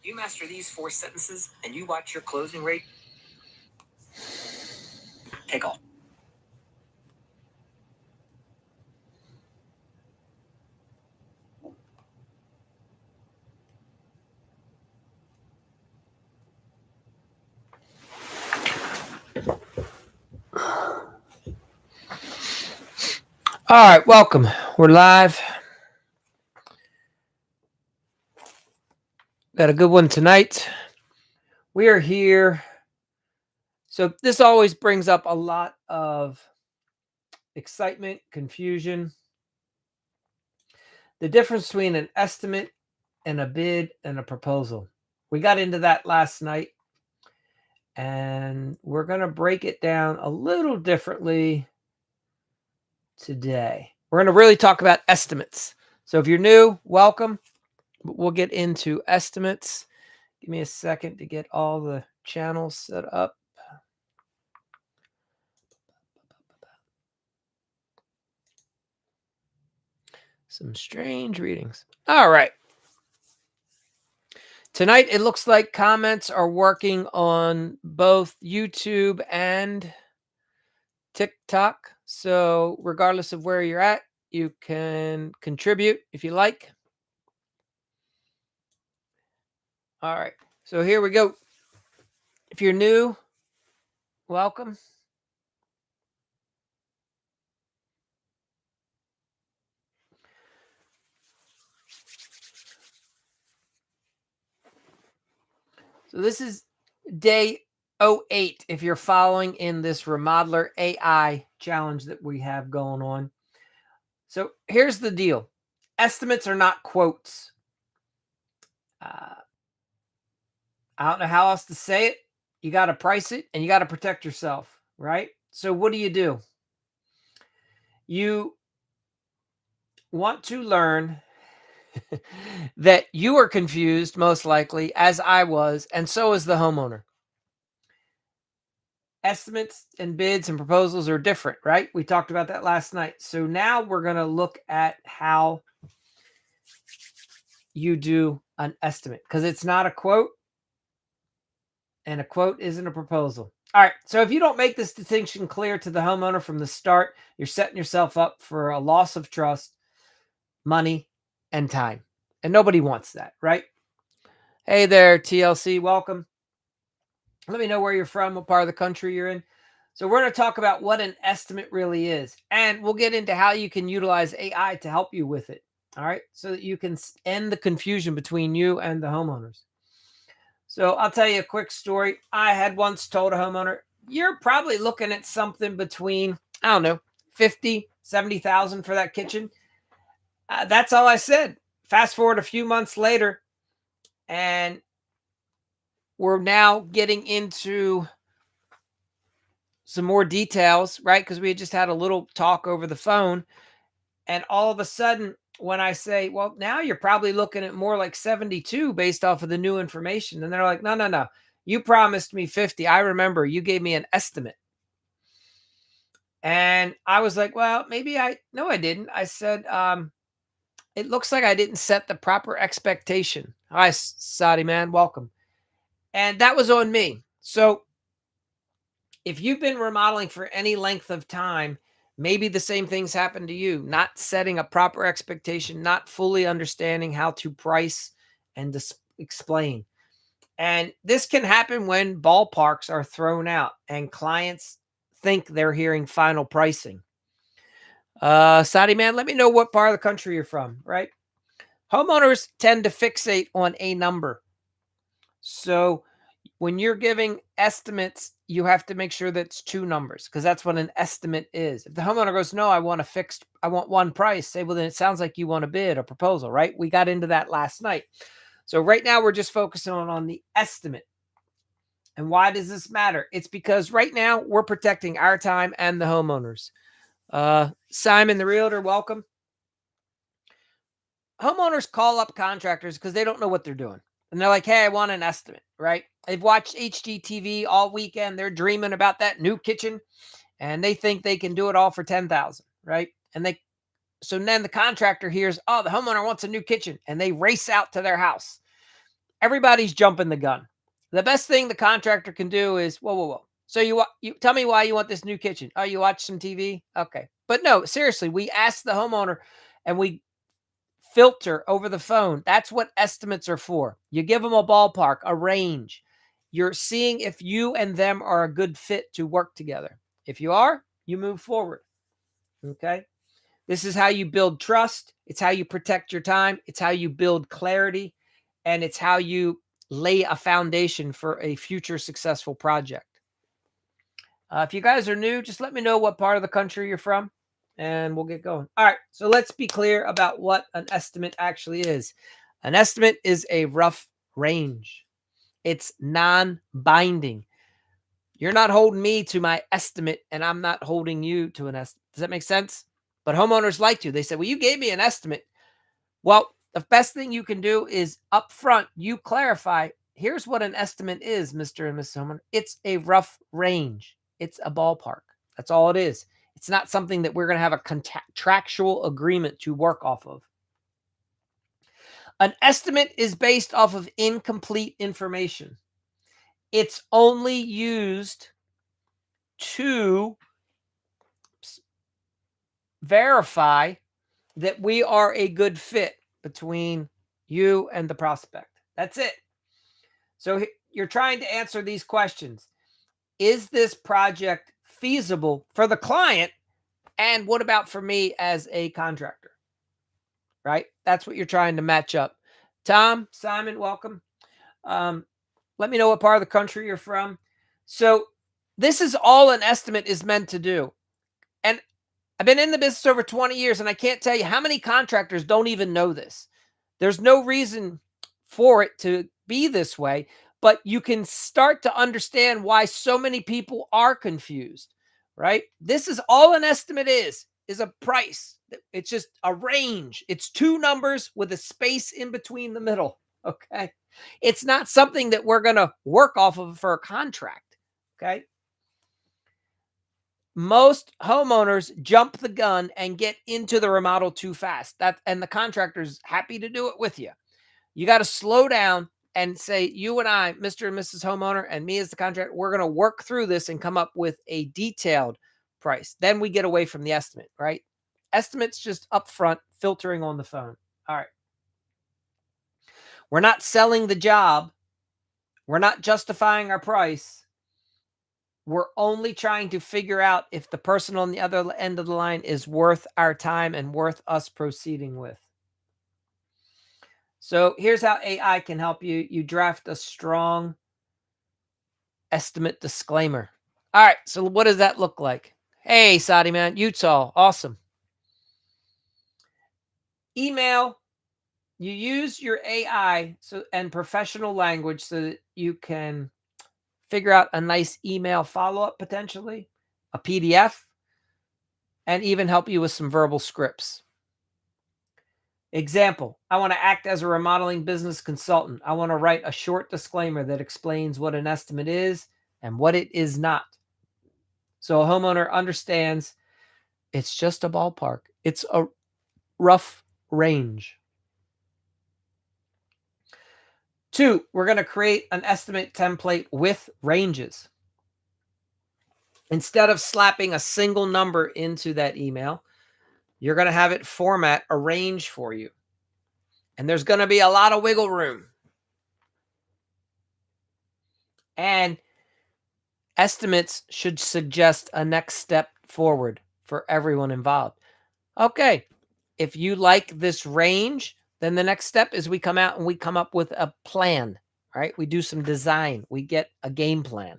You master these 4 sentences and you watch your closing rate take off. All right, welcome. We're live. Got a good one tonight. We are here. So this always brings up a lot of excitement, confusion. The difference between an estimate and a bid and a proposal. We got into that last night, and we're going to break it down a little differently today. We're going to really talk about estimates. So if you're new, welcome. We'll get into estimates. Give me a second to get all the channels set up. Some strange readings. All right. Tonight, it looks like comments are working on both YouTube and TikTok. So regardless of where you're at, you can contribute if you like. All right. So here we go. If you're new, welcome. So this is day 08 if you're following in this Remodeler AI challenge that we have going on. So here's the deal. Estimates are not quotes. I don't know how else to say it. You got to price it and you got to protect yourself, right? So what do? You want to learn that you are confused, most likely, as I was, and so is the homeowner. Estimates and bids and proposals are different, right? We talked about that last night. So now we're going to look at how you do an estimate, because it's not a quote and a quote isn't a proposal. All right. So if you don't make this distinction clear to the homeowner from the start, you're setting yourself up for a loss of trust, money, and time. And nobody wants that, right? Hey there, TLC. Welcome. Let me know where you're from, what part of the country you're in. So we're going to talk about what an estimate really is. And we'll get into how you can utilize AI to help you with it. All right. So that you can end the confusion between you and the homeowners. So I'll tell you a quick story. I had once told a homeowner, you're probably looking at something between, I don't know, 50, 70,000 for that kitchen. That's all I said. Fast forward a few months later, and we're now getting into some more details, right? Because we had just had a little talk over the phone. And all of a sudden, when I say, well, now you're probably looking at more like 72 based off of the new information. And they're like, no. You promised me 50. I remember you gave me an estimate. And I was like, well, no, I didn't. I said, it looks like I didn't set the proper expectation. Hi, Saudi man, welcome. And that was on me. So if you've been remodeling for any length of time, maybe the same things happen to you, not setting a proper expectation, not fully understanding how to price and explain. And this can happen when ballparks are thrown out and clients think they're hearing final pricing. Saudi man, let me know what part of the country you're from, right? Homeowners tend to fixate on a number. So when you're giving estimates, you have to make sure that's 2 numbers, because that's what an estimate is. If the homeowner goes, no, I want one price, say, well, then it sounds like you want a bid, a proposal, right? We got into that last night. So right now we're just focusing on the estimate. And why does this matter? It's because right now we're protecting our time and the homeowners. Simon, the realtor, welcome. Homeowners call up contractors because they don't know what they're doing. And they're like, hey, I want an estimate, right? They've watched HGTV all weekend. They're dreaming about that new kitchen, and they think they can do it all for $10,000, right? So then the contractor hears, oh, the homeowner wants a new kitchen, and they race out to their house. Everybody's jumping the gun. The best thing the contractor can do is, whoa, whoa, whoa. So you tell me why you want this new kitchen. Oh, you watch some TV? Okay. But no, seriously, we ask the homeowner and we filter over the phone. That's what estimates are for. You give them a ballpark, a range. You're seeing if you and them are a good fit to work together. If you are, you move forward. Okay. This is how you build trust. It's how you protect your time. It's how you build clarity. And it's how you lay a foundation for a future successful project. If you guys are new, just let me know what part of the country you're from and we'll get going. All right. So let's be clear about what an estimate actually is. An estimate is a rough range, it's non binding. You're not holding me to my estimate, and I'm not holding you to an estimate. Does that make sense? But homeowners like to. They say, well, you gave me an estimate. Well, the best thing you can do is up front, you clarify, here's what an estimate is, Mr. and Mrs. Homeowner. It's a rough range. It's a ballpark. That's all it is. It's not something that we're going to have a contractual agreement to work off of. An estimate is based off of incomplete information. It's only used to verify that we are a good fit between you and the prospect. That's it. So you're trying to answer these questions. Is this project feasible for the client? And what about for me as a contractor? Right? That's what you're trying to match up. Tom, Simon, welcome. Let me know what part of the country you're from. So this is all an estimate is meant to do. And I've been in the business over 20 years, and I can't tell you how many contractors don't even know this. There's no reason for it to be this way, but you can start to understand why so many people are confused, right? This is all an estimate is a price. It's just a range. It's two numbers with a space in between the middle, okay? It's not something that we're going to work off of for a contract, okay? Most homeowners jump the gun and get into the remodel too fast. And the contractor's happy to do it with you. You got to slow down and say, you and I, Mr. and Mrs. Homeowner, and me as the contractor, we're going to work through this and come up with a detailed price. Then we get away from the estimate, right? Estimates just upfront, filtering on the phone. All right. We're not selling the job. We're not justifying our price. We're only trying to figure out if the person on the other end of the line is worth our time and worth us proceeding with. So here's how AI can help you. You draft a strong estimate disclaimer. All right. So what does that look like? Hey, Saudi man, Utah. Awesome. Email. You use your AI and professional language so that you can figure out a nice email follow-up, potentially a PDF, and even help you with some verbal scripts. Example, I want to act as a remodeling business consultant. I want to write a short disclaimer that explains what an estimate is and what it is not. So a homeowner understands it's just a ballpark. It's a rough range. 2, we're going to create an estimate template with ranges. Instead of slapping a single number into that email, you're going to have it format a range for you. And there's going to be a lot of wiggle room. And estimates should suggest a next step forward for everyone involved. Okay, if you like this range, then the next step is we come out and we come up with a plan, right? We do some design. We get a game plan.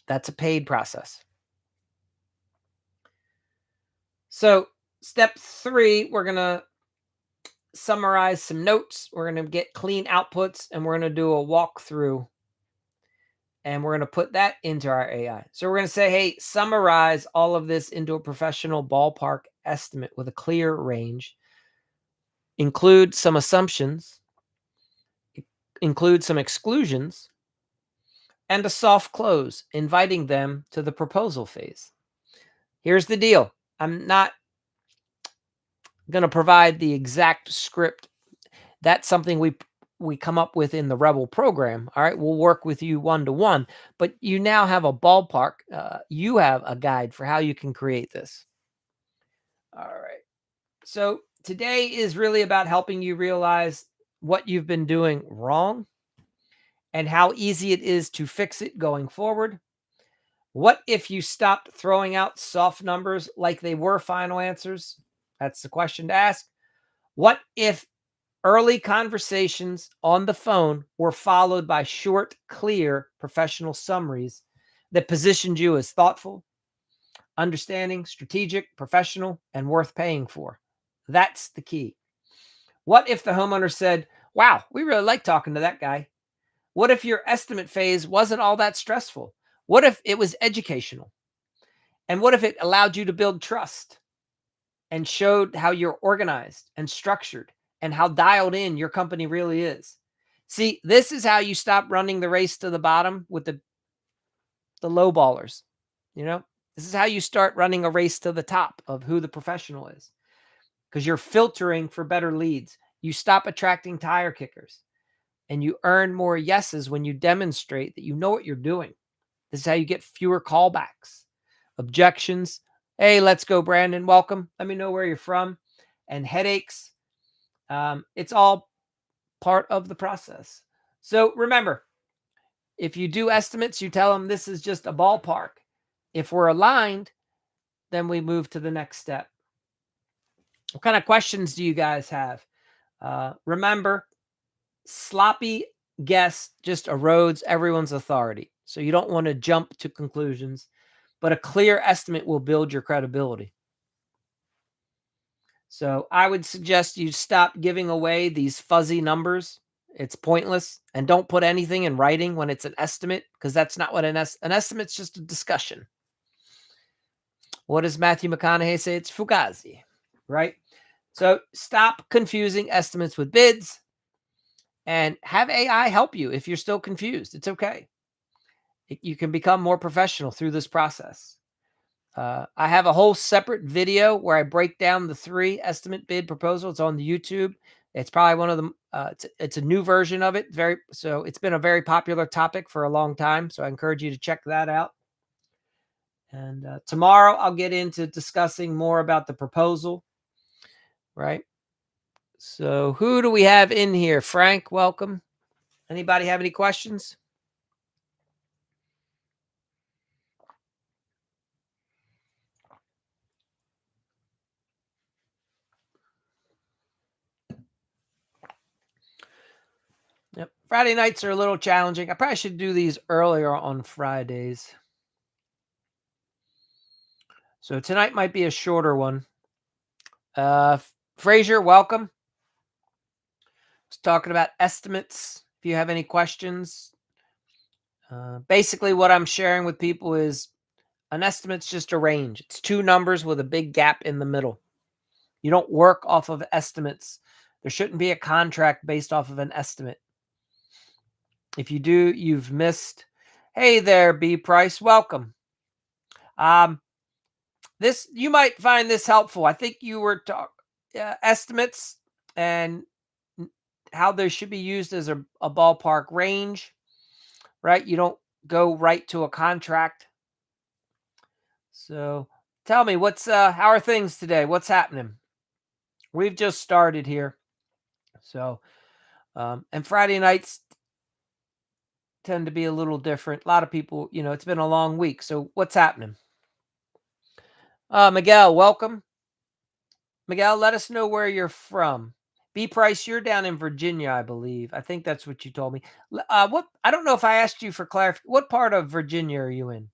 That's a paid process. So step 3, we're going to summarize some notes. We're going to get clean outputs, and we're going to do a walkthrough, and we're going to put that into our AI. So we're going to say, hey, summarize all of this into a professional ballpark estimate with a clear range. Include some assumptions, include some exclusions, and a soft close, inviting them to the proposal phase. Here's the deal. I'm not going to provide the exact script. That's something we come up with in the Rebel program. All right, we'll work with you one to one, but you now have a ballpark. You have a guide for how you can create this. All right. So today is really about helping you realize what you've been doing wrong and how easy it is to fix it going forward. What if you stopped throwing out soft numbers like they were final answers? That's the question to ask. What if early conversations on the phone were followed by short, clear professional summaries that positioned you as thoughtful, understanding, strategic, professional, and worth paying for? That's the key. What if the homeowner said, "Wow, we really like talking to that guy"? What if your estimate phase wasn't all that stressful? What if it was educational? And what if it allowed you to build trust and showed how you're organized and structured and how dialed in your company really is? See, this is how you stop running the race to the bottom with the low ballers. You know, this is how you start running a race to the top of who the professional is, because you're filtering for better leads. You stop attracting tire kickers and you earn more yeses when you demonstrate that you know what you're doing. This is how you get fewer callbacks, objections. Hey, let's go, Brandon. Welcome. Let me know where you're from. And headaches. It's all part of the process. So remember, if you do estimates, you tell them this is just a ballpark. If we're aligned, then we move to the next step. What kind of questions do you guys have? Remember, sloppy guess just erodes everyone's authority. So you don't want to jump to conclusions, but a clear estimate will build your credibility. So I would suggest you stop giving away these fuzzy numbers. It's pointless. And don't put anything in writing when it's an estimate, because that's not what an estimate's just a discussion. What does Matthew McConaughey say? It's fugazi, right? So stop confusing estimates with bids and have AI help you if you're still confused. It's okay. You can become more professional through this process. I have a whole separate video where I break down the 3 estimate bid proposal. It's on the YouTube. It's probably one of them. It's a new version of it. So it's been a very popular topic for a long time. So I encourage you to check that out. And tomorrow I'll get into discussing more about the proposal, right? So who do we have in here? Frank, welcome. Anybody have any questions? Yep. Friday nights are a little challenging. I probably should do these earlier on Fridays. So tonight might be a shorter one. Frazier, welcome. Just talking about estimates. If you have any questions, basically what I'm sharing with people is an estimate's just a range. It's 2 numbers with a big gap in the middle. You don't work off of estimates. There shouldn't be a contract based off of an estimate. If you do, you've missed. Hey there, B Price. Welcome. This, you might find this helpful. I think you were talking estimates and how they should be used as a ballpark range, right? You don't go right to a contract. So tell me, how are things today? What's happening? We've just started here. So, and Friday nights tend to be a little different. A lot of people, it's been a long week. So what's happening? Miguel, welcome. Miguel, let us know where you're from. B Price, you're down in Virginia, I believe. I think that's what you told me. What, I don't know if I asked you for clarification. What part of Virginia are you in?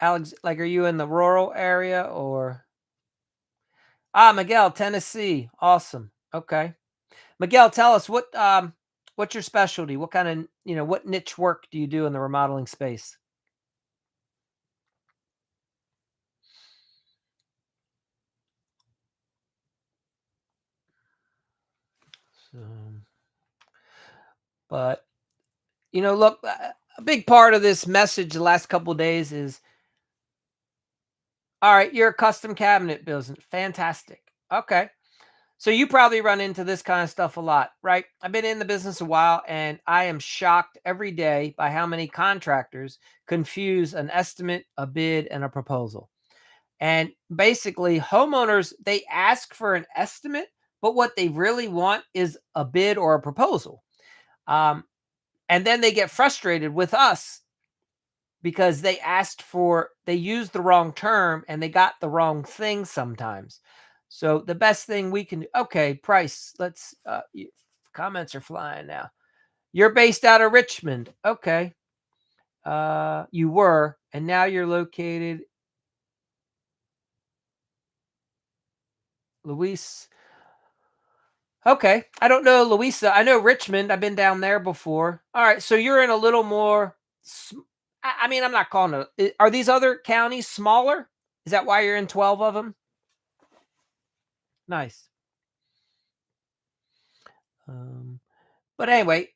Alex, like, are you in the rural area or? Miguel, Tennessee. Awesome. Okay. Miguel, tell us what's your specialty? What kind of, what niche work do you do in the remodeling space? So, but look, a big part of this message the last couple of days is, all right, you're a custom cabinet business. Fantastic. Okay. So you probably run into this kind of stuff a lot, right? I've been in the business a while and I am shocked every day by how many contractors confuse an estimate, a bid, and a proposal. And basically, homeowners, they ask for an estimate, but what they really want is a bid or a proposal. Um, and then they get frustrated with us because they used the wrong term and they got the wrong thing sometimes. So the best thing we can do, okay, price. Comments are flying now. You're based out of Richmond. Okay. You were, and now you're located, Luis. Okay. I don't know Louisa. I know Richmond. I've been down there before. All right. So you're in a little more. I mean, I'm not calling it. Are these other counties smaller? Is that why you're in 12 of them? Nice. Um, but anyway,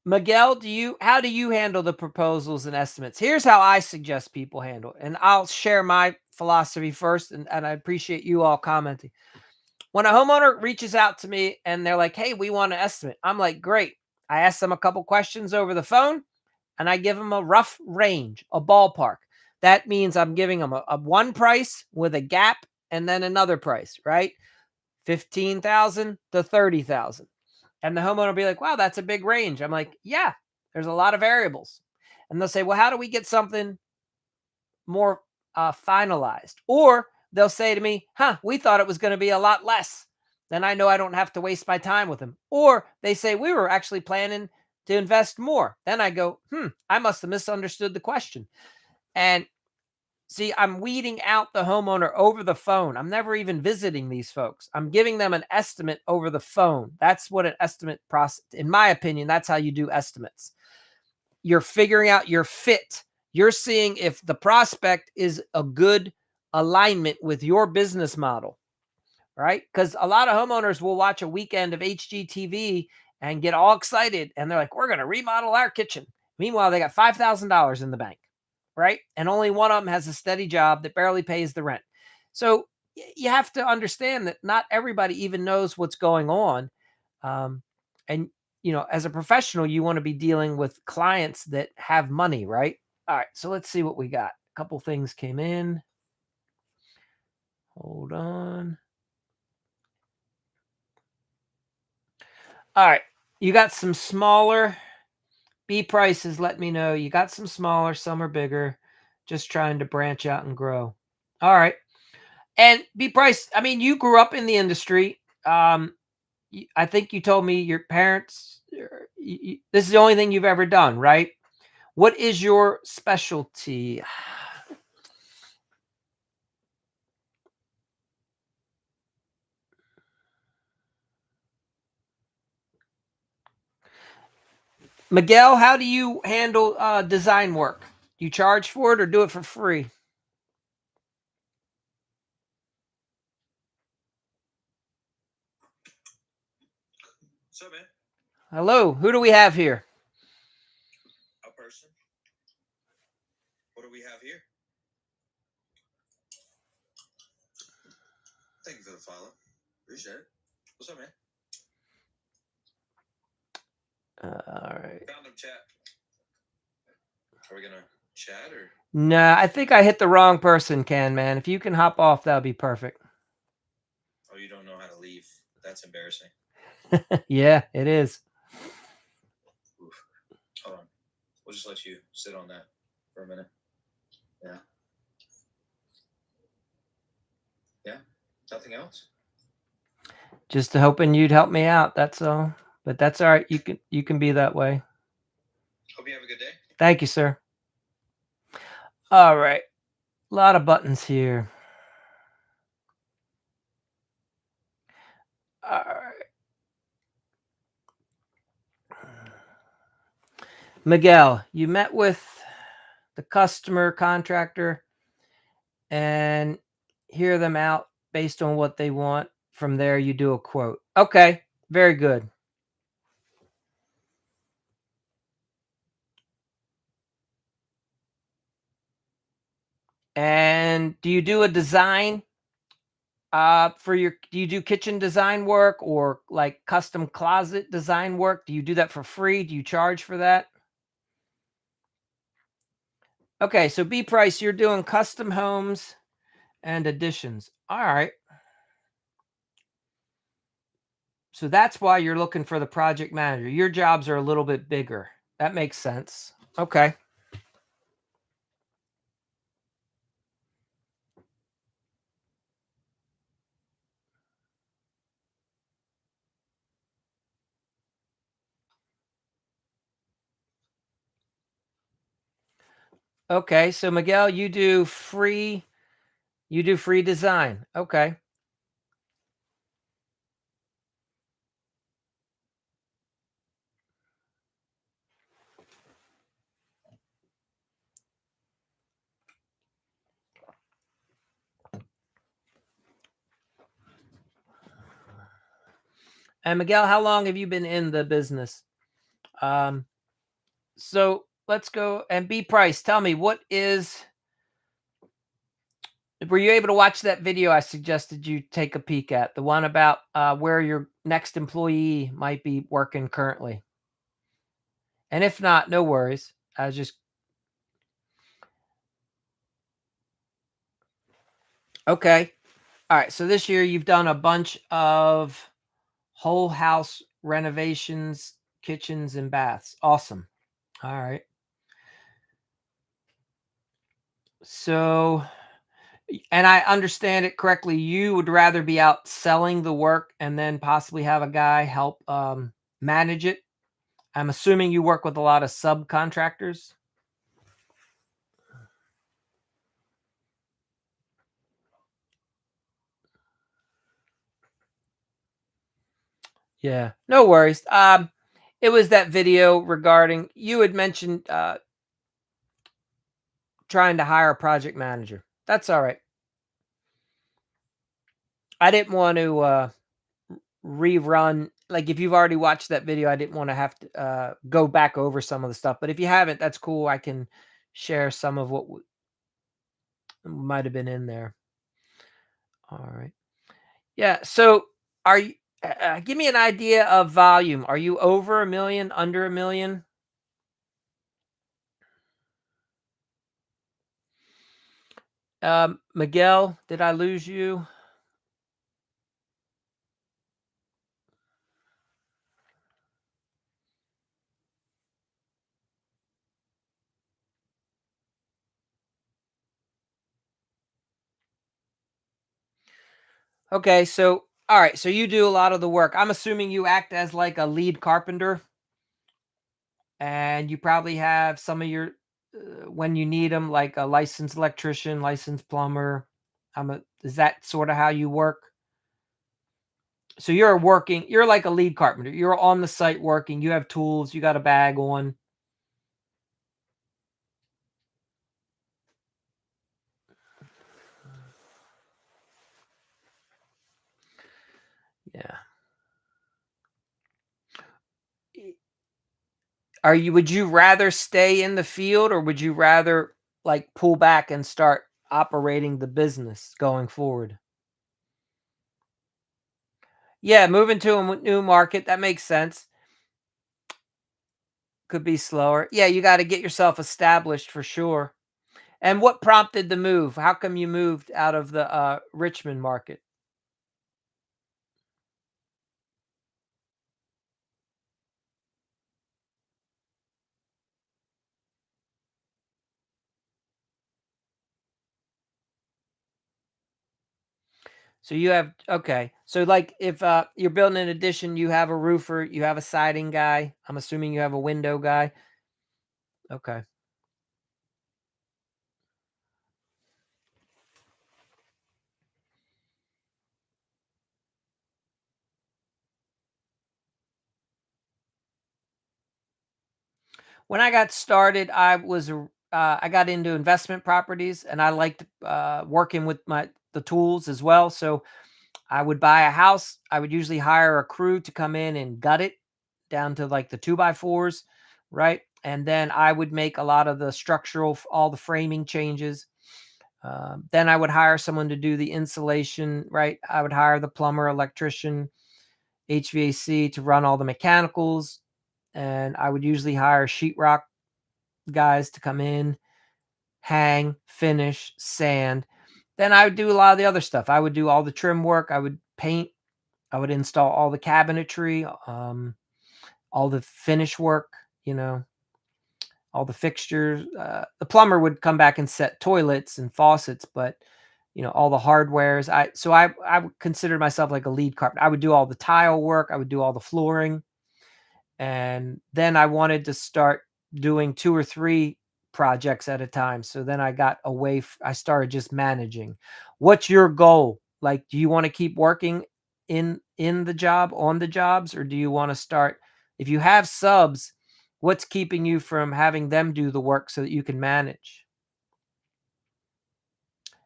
Miguel, how do you handle the proposals and estimates? Here's how I suggest people handle it. And I'll share my philosophy first. And I appreciate you all commenting. When a homeowner reaches out to me and they're like, hey, we want an estimate, I'm like, great. I ask them a couple questions over the phone and I give them a rough range, a ballpark. That means I'm giving them a one price with a gap and then another price, right? 15,000 to 30,000. And the homeowner will be like, wow, that's a big range. I'm like, yeah, there's a lot of variables. And they'll say, well, how do we get something more finalized? Or they'll say to me, we thought it was going to be a lot less. Then I know I don't have to waste my time with them. Or they say, we were actually planning to invest more. Then I go, I must have misunderstood the question. And see, I'm weeding out the homeowner over the phone. I'm never even visiting these folks. I'm giving them an estimate over the phone. That's what an estimate process, in my opinion, that's how you do estimates. You're figuring out your fit. You're seeing if the prospect is a good alignment with your business model, right? Because a lot of homeowners will watch a weekend of HGTV and get all excited. And they're like, we're going to remodel our kitchen. Meanwhile, they got $5,000 in the bank, right? And only one of them has a steady job that barely pays the rent. So you have to understand that not everybody even knows what's going on. And, as a professional, you want to be dealing with clients that have money, right? All right. So let's see what we got. A couple things came in. Hold on. All right. You got some smaller B prices. Let me know. You got some smaller, some are bigger. Just trying to branch out and grow. All right. And B price, I mean, you grew up in the industry. I think you told me your parents, this is the only thing you've ever done, right? What is your specialty? Miguel, how do you handle design work? Do you charge for it or do it for free? What's up, man? Hello, who do we have here? A person. What do we have here? Thank you for the follow. Appreciate it. What's up, man? All right. Found him, chat. Are we gonna chat or? Nah, I think I hit the wrong person, Ken, man. If you can hop off, that would be perfect. Oh, you don't know how to leave. That's embarrassing. Yeah, it is. Oof. Hold on. We'll just let you sit on that for a minute. Yeah. Yeah. Nothing else. Just hoping you'd help me out. That's all. But that's all right. You can be that way. Hope you have a good day. Thank you, sir. All right. A lot of buttons here. All right. Miguel, you met with the customer contractor and hear them out based on what they want. From there, you do a quote. Okay. Very good. And do you do a design For your do you do kitchen design work or like custom closet design work? Do you do that for free? Do you charge for that? Okay, so B price, you're doing custom homes and additions. All right. So that's why you're looking for the project manager. Your jobs are a little bit bigger. That makes sense. Okay. Okay. So Miguel, you do free design. Okay. And Miguel, how long have you been in the business? Um, so let's go and B price. Tell me were you able to watch that video I suggested you take a peek at? The one about where your next employee might be working currently. And if not, no worries. I was just okay. All right. So this year you've done a bunch of whole house renovations, kitchens and baths. Awesome. All right. So, and I understand it correctly, you would rather be out selling the work and then possibly have a guy help manage it. I'm assuming you work with a lot of subcontractors. Yeah, no worries. It was that video regarding you had mentioned trying to hire a project manager. That's all right. I didn't want to rerun like if you've already watched that video, I didn't want to have to go back over some of the stuff. But if you haven't, that's cool. I can share some of what might have been in there. All right. Yeah. So are you? Give me an idea of volume. Are you over a million? Under a million? Miguel, did I lose you? Okay, so all right, so you do a lot of the work. I'm assuming you act as like a lead carpenter, and you probably have some of your when you need them, like a licensed electrician, licensed plumber. Is that sort of how you work? So you're like a lead carpenter. You're on the site working. You have tools. You got a bag on. Yeah. Would you rather stay in the field or would you rather like pull back and start operating the business going forward? Yeah, moving to a new market, that makes sense. Could be slower. Yeah, you got to get yourself established for sure. And what prompted the move? How come you moved out of the Richmond market? So you have okay. So like if you're building an addition, you have a roofer, you have a siding guy. I'm assuming you have a window guy. Okay. When I got started, I got into investment properties and I liked working with the tools as well. So I would buy a house. I would usually hire a crew to come in and gut it down to like the 2x4s, right? And then I would make a lot of the all the framing changes. Then I would hire someone to do the insulation, right? I would hire the plumber, electrician, HVAC to run all the mechanicals. And I would usually hire sheetrock guys to come in, hang, finish, sand. Then I would do a lot of the other stuff. I would do all the trim work. I would paint. I would install all the cabinetry, all the finish work, you know, all the fixtures. The plumber would come back and set toilets and faucets, but all the hardwares. I would consider myself like a lead carpenter. I would do all the tile work. I would do all the flooring, and then I wanted to start doing 2 or 3 projects at a time. So then I got away. I started just managing. What's your goal? Like, do you want to keep working in the job on the jobs, or do you want to start? If you have subs, what's keeping you from having them do the work so that you can manage?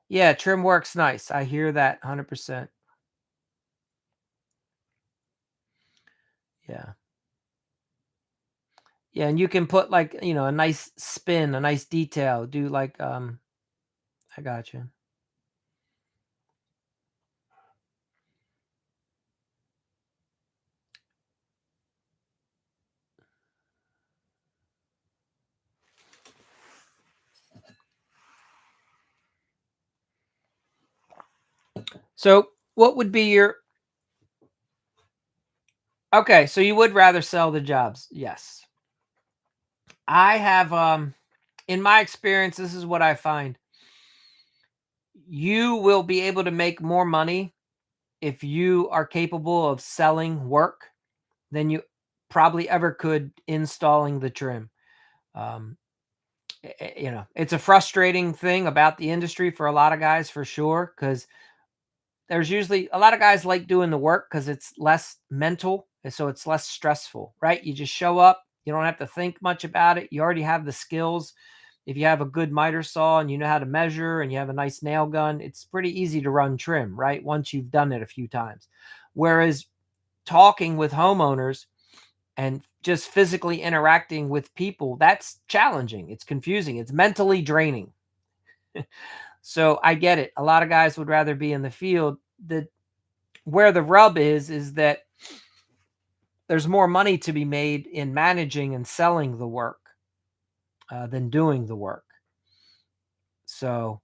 Yeah, trim work's nice. I hear that 100%. Yeah. Yeah, and you can put like, a nice spin, a nice detail, do like, I got you. So, what would be your okay, so you would rather sell the jobs. Yes. I have in my experience, this is what I find. You will be able to make more money if you are capable of selling work than you probably ever could installing the trim. Um, it's a frustrating thing about the industry for a lot of guys for sure, because there's usually a lot of guys like doing the work because it's less mental, and so it's less stressful, right? You just show up, you don't have to think much about it. You already have the skills. If you have a good miter saw and you know how to measure and you have a nice nail gun, it's pretty easy to run trim, right? Once you've done it a few times. Whereas talking with homeowners and just physically interacting with people, that's challenging. It's confusing. It's mentally draining. So I get it. A lot of guys would rather be in the field. Where the rub is that there's more money to be made in managing and selling the work than doing the work. So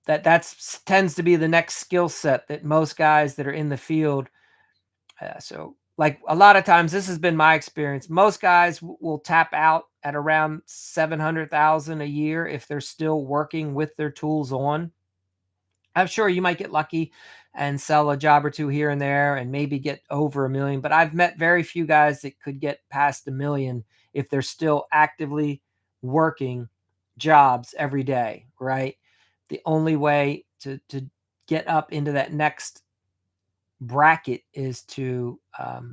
that's tends to be the next skill set that most guys that are in the field. So like a lot of times, this has been my experience. Most guys will tap out at around 700,000 a year if they're still working with their tools on. I'm sure you might get lucky and sell a job or two here and there and maybe get over 1 million, but I've met very few guys that could get past 1 million if they're still actively working jobs every day, right? The only way to get up into that next bracket is to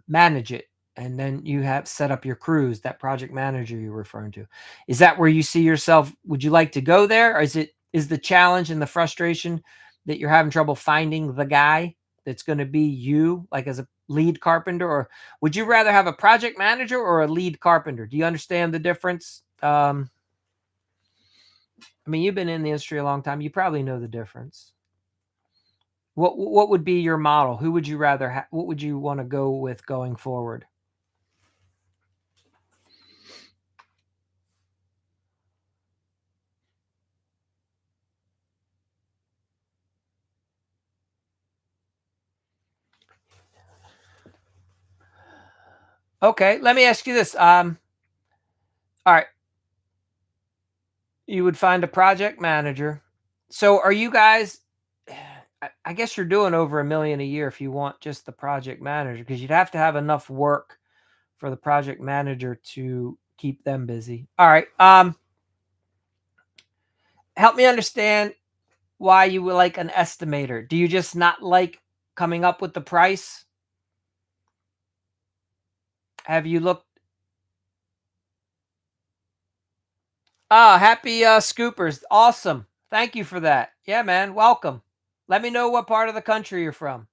manage it. And then you have set up your crews, that project manager you're referring to. Is that where you see yourself? Would you like to go there? Or is the challenge and the frustration that you're having trouble finding the guy that's going to be you, like as a lead carpenter? Or would you rather have a project manager or a lead carpenter? Do you understand the difference? I mean, you've been in the industry a long time. You probably know the difference. What would be your model? Who would you rather what would you want to go with going forward? Okay, let me ask you this. All right, you would find a project manager. So are you guys I guess you're doing over 1 million a year if you want just the project manager, because you'd have to have enough work for the project manager to keep them busy. All right. Help me understand why you would like an estimator. Do you just not like coming up with the price? Have you looked happy scoopers. Awesome. Thank you for that. Yeah, man. Welcome. Let me know what part of the country you're from.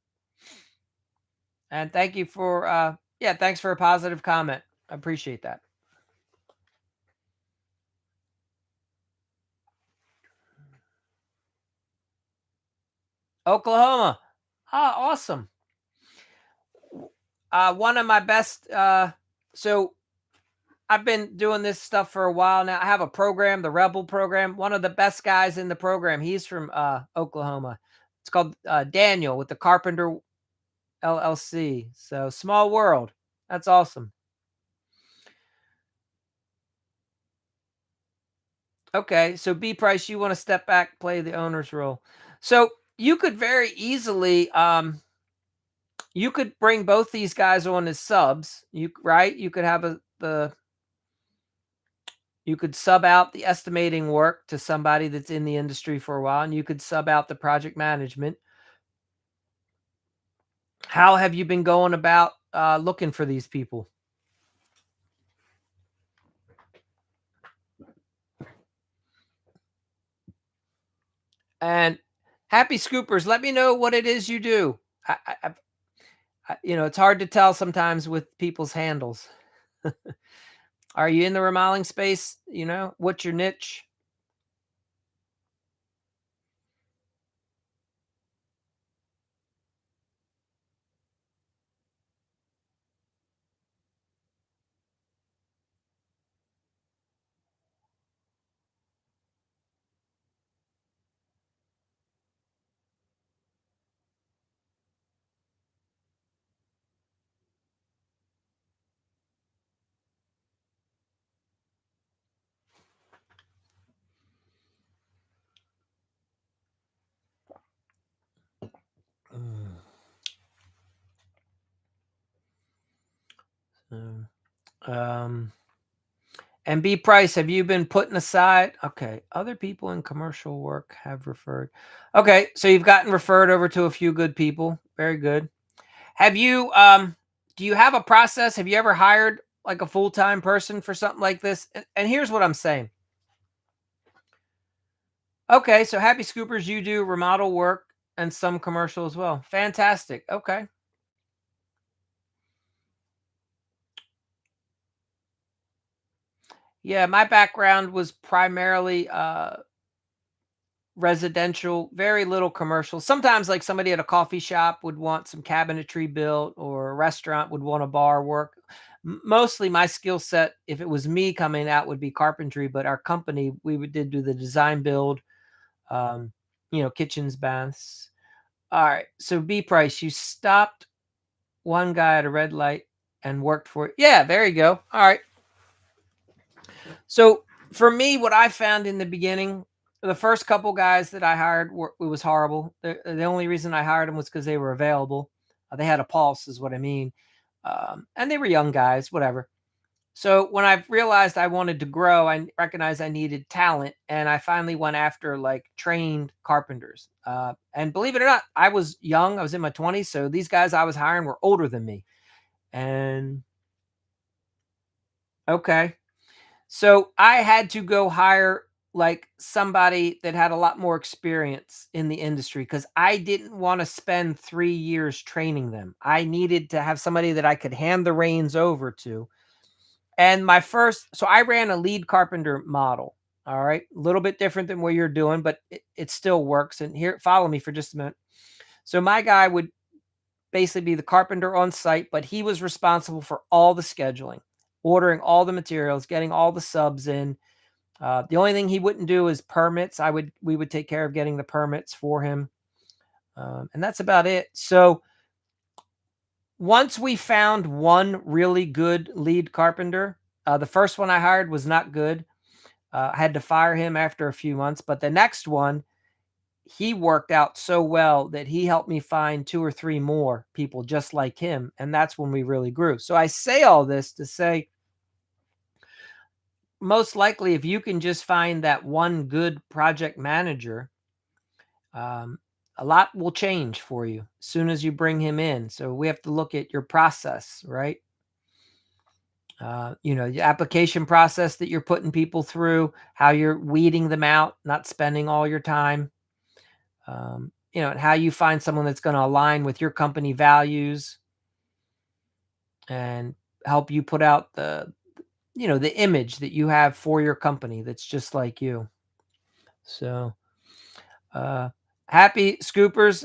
And thank you for yeah, thanks for a positive comment. I appreciate that. Oklahoma. Ah, awesome. One of my best. So I've been doing this stuff for a while now. I have a program, the Rebel program. One of the best guys in the program. He's from Oklahoma. It's called Daniel with the Carpenter LLC. So small world. That's awesome. Okay, so B Price, you want to step back, play the owner's role. So you could very easily, you could bring both these guys on as subs. You right? You could have you could sub out the estimating work to somebody that's in the industry for a while, and you could sub out the project management. How have you been going about looking for these people? And happy scoopers, let me know what it is you do. It's hard to tell sometimes with people's handles. Are you in the remodeling space? What's your niche? Mm, so, um, and B Price, have you been putting aside? Okay, other people in commercial work have referred. Okay, so you've gotten referred over to a few good people. Very good. Have you? Do you have a process? Have you ever hired like a full time person for something like this? And here's what I'm saying. Okay, so Happy Scoopers, you do remodel work and some commercial as well. Fantastic. Okay. Yeah, my background was primarily residential, very little commercial. Sometimes, like somebody at a coffee shop would want some cabinetry built, or a restaurant would want a bar work. Mostly, my skill set, if it was me coming out, would be carpentry. But our company, did do the design build, um, kitchens, baths. All right. So B Price, you stopped one guy at a red light and worked for it. Yeah, there you go. All right. So for me, what I found in the beginning, the first couple guys that I hired it was horrible. The only reason I hired them was because they were available. They had a pulse, is what I mean, and they were young guys, whatever. So when I realized I wanted to grow, I recognized I needed talent, and I finally went after like trained carpenters. And believe it or not, I was young; I was in my 20s, so these guys I was hiring were older than me. And okay, so I had to go hire like somebody that had a lot more experience in the industry because I didn't want to spend 3 years training them. I needed to have somebody that I could hand the reins over to. And so I ran a lead carpenter model. All right. A little bit different than what you're doing, but it still works. And here, follow me for just a minute. So my guy would basically be the carpenter on site, but he was responsible for all the scheduling, ordering all the materials, getting all the subs in. The only thing he wouldn't do is permits. We would take care of getting the permits for him, and that's about it. So once we found one really good lead carpenter, the first one I hired was not good. I had to fire him after a few months, but the next one, he worked out so well that he helped me find two or three more people just like him, and that's when we really grew. So I say all this to say, most likely, if you can just find that one good project manager, um, a lot will change for you as soon as you bring him in. So we have to look at your process, right? The application process that you're putting people through, how you're weeding them out, not spending all your time, and how you find someone that's going to align with your company values and help you put out the image that you have for your company that's just like you. So, uh, Happy scoopers.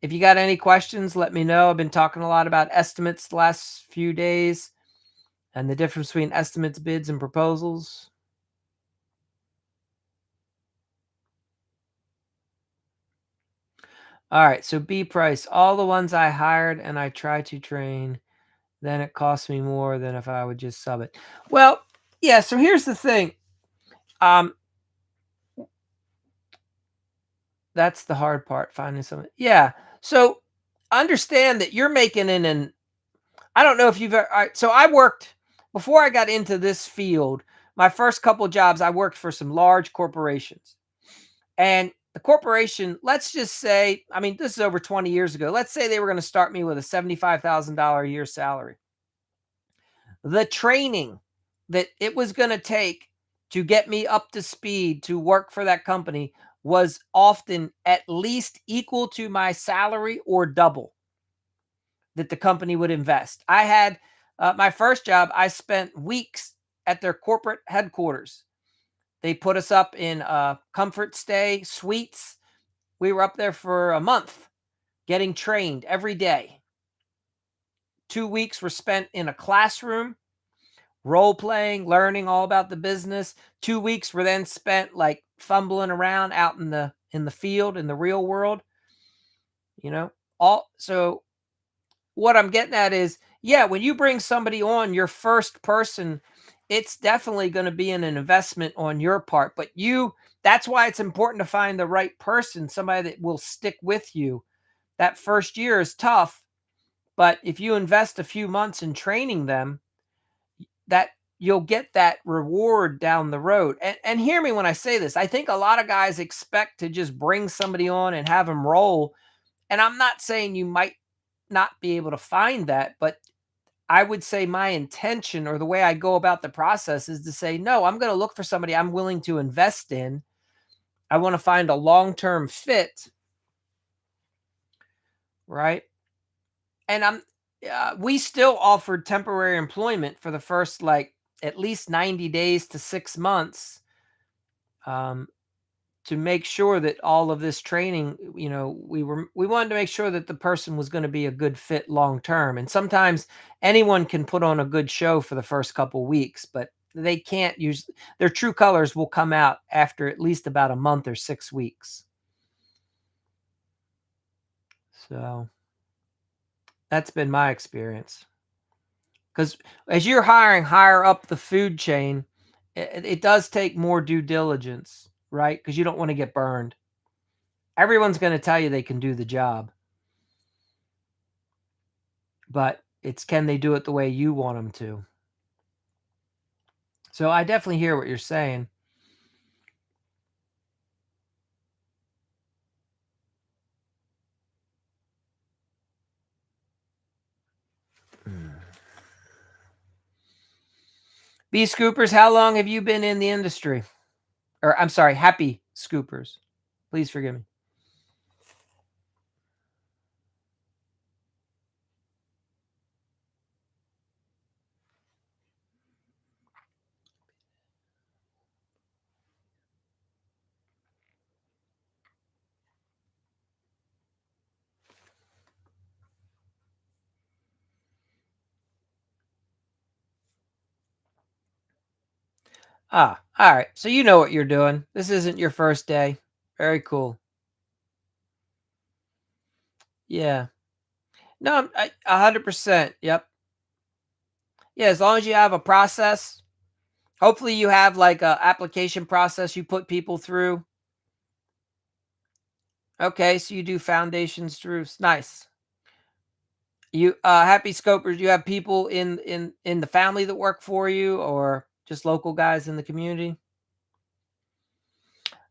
If you got any questions, let me know. I've been talking a lot about estimates the last few days and the difference between estimates, bids, and proposals. All right, so B price, all the ones I hired and I try to train, then it costs me more than if I would just sub it. Well, yeah, so here's the thing. Um, that's the hard part, finding someone. Yeah. So understand that you're making an I don't know if you've ever, so I worked before I got into this field. My first couple jobs, I worked for some large corporations. And the corporation, let's just say, I mean, this is over 20 years ago. Let's say they were going to start me with a $75,000 a year salary. The training that it was going to take to get me up to speed to work for that company was often at least equal to my salary or double that the company would invest. I had my first job, I spent weeks at their corporate headquarters. They put us up in comfort stay suites. We were up there for a month getting trained every day. 2 weeks were spent in a classroom, role playing, learning all about the business. 2 weeks were then spent like fumbling around out in the field in the real world. You know, all so what I'm getting at is, yeah, when you bring somebody on, your first person, it's definitely going to be an investment on your part. But that's why it's important to find the right person, somebody that will stick with you. That first year is tough, but if you invest a few months in training them, that you'll get that reward down the road. And hear me when I say this. I think a lot of guys expect to just bring somebody on and have them roll. And I'm not saying you might not be able to find that, but I would say my intention or the way I go about the process is to say, no, I'm going to look for somebody I'm willing to invest in. I want to find a long term fit, right? And we still offered temporary employment for the first like at least 90 days to 6 months, um, to make sure that all of this training, we wanted to make sure that the person was going to be a good fit long term. And sometimes anyone can put on a good show for the first couple weeks, but they can't use their true colors will come out after at least about a month or 6 weeks. So that's been my experience. Because as you're hiring higher up the food chain, it does take more due diligence, right? Because you don't want to get burned. Everyone's going to tell you they can do the job, but it's can they do it the way you want them to? So I definitely hear what you're saying. B Scoopers, how long have you been in the industry? Or I'm sorry, Happy Scoopers. Please forgive me. Ah, all right. So you know what you're doing. This isn't your first day. Very cool. Yeah. No, 100%. Yep. Yeah, as long as you have a process, hopefully you have like a application process you put people through. Okay, so you do foundations through. Nice. You Happy Scopers, you have people in the family that work for you or just local guys in the community?